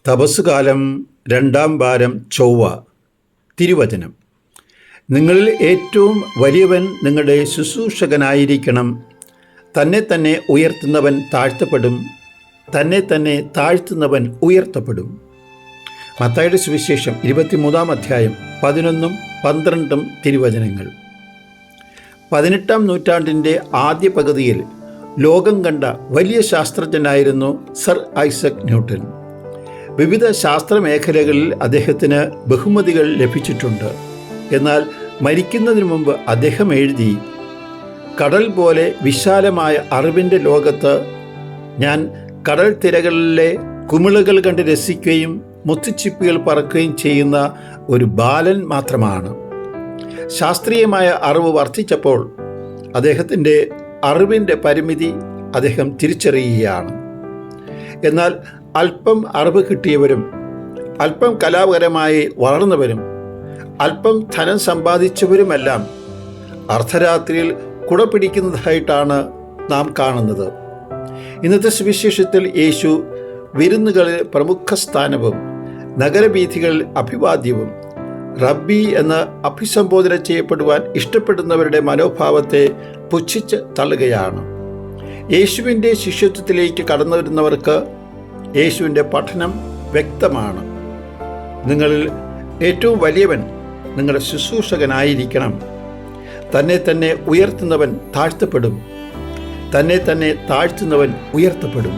തപസ്സുകാലം 2-ാം വാരം ചൊവ്വ. തിരുവചനം: നിങ്ങളിൽ ഏറ്റവും വലിയവൻ നിങ്ങളുടെ ശുശ്രൂഷകനായിരിക്കണം. തന്നെ തന്നെ ഉയർത്തുന്നവൻ താഴ്ത്തപ്പെടും, തന്നെ തന്നെ താഴ്ത്തുന്നവൻ ഉയർത്തപ്പെടും. മത്തായിയുടെ സുവിശേഷം 23-ാം അധ്യായം 11-12 തിരുവചനങ്ങൾ. 18-ാം നൂറ്റാണ്ടിൻ്റെ ആദ്യ പകുതിയിൽ ലോകം കണ്ട വലിയ ശാസ്ത്രജ്ഞനായിരുന്നു സർ ഐസക് ന്യൂട്ടൻ. വിവിധ ശാസ്ത്രമേഖലകളിൽ അദ്ദേഹത്തിന് ബഹുമതികൾ ലഭിച്ചിട്ടുണ്ട്. എന്നാൽ മരിക്കുന്നതിന് മുമ്പ് അദ്ദേഹം എഴുതി, കടൽ പോലെ വിശാലമായ അറിവിൻ്റെ ലോകത്ത് ഞാൻ കടൽ തിരകളിലെ കുമിളകൾ കണ്ട് രസിക്കുകയും മുത്തുച്ചിപ്പികൾ പറക്കുകയും ചെയ്യുന്ന ഒരു ബാലൻ മാത്രമാണ്. ശാസ്ത്രീയമായ അറിവ് വർദ്ധിച്ചപ്പോൾ അദ്ദേഹത്തിൻ്റെ അറിവിൻ്റെ പരിമിതി അദ്ദേഹം തിരിച്ചറിയുകയാണ്. എന്നാൽ അല്പം അറിവ് കിട്ടിയവരും അല്പം കലാപരമായി വളർന്നവരും അല്പം ധനം സമ്പാദിച്ചവരുമെല്ലാം അർദ്ധരാത്രിയിൽ കുട പിടിക്കുന്നതായിട്ടാണ് നാം കാണുന്നത്. ഇന്നത്തെ സുവിശേഷത്തിൽ യേശു വിരുന്നുകളിൽ പ്രമുഖ സ്ഥാനവും നഗരവീഥികളിൽ അഭിവാദ്യവും റബ്ബി എന്ന് അഭിസംബോധന ചെയ്യപ്പെടുവാൻ ഇഷ്ടപ്പെടുന്നവരുടെ മനോഭാവത്തെ പുച്ഛിച്ച് തള്ളുകയാണ്. യേശുവിൻ്റെ ശിഷ്യത്വത്തിലേക്ക് കടന്നു വരുന്നവർക്ക് യേശുവിൻ്റെ പഠനം വ്യക്തമാണ്. നിങ്ങളിൽ ഏറ്റവും വലിയവൻ നിങ്ങളുടെ ശുശ്രൂഷകനായിരിക്കണം. തന്നെ തന്നെ ഉയർത്തുന്നവൻ താഴ്ത്തപ്പെടും, തന്നെ തന്നെ താഴ്ത്തുന്നവൻ ഉയർത്തപ്പെടും.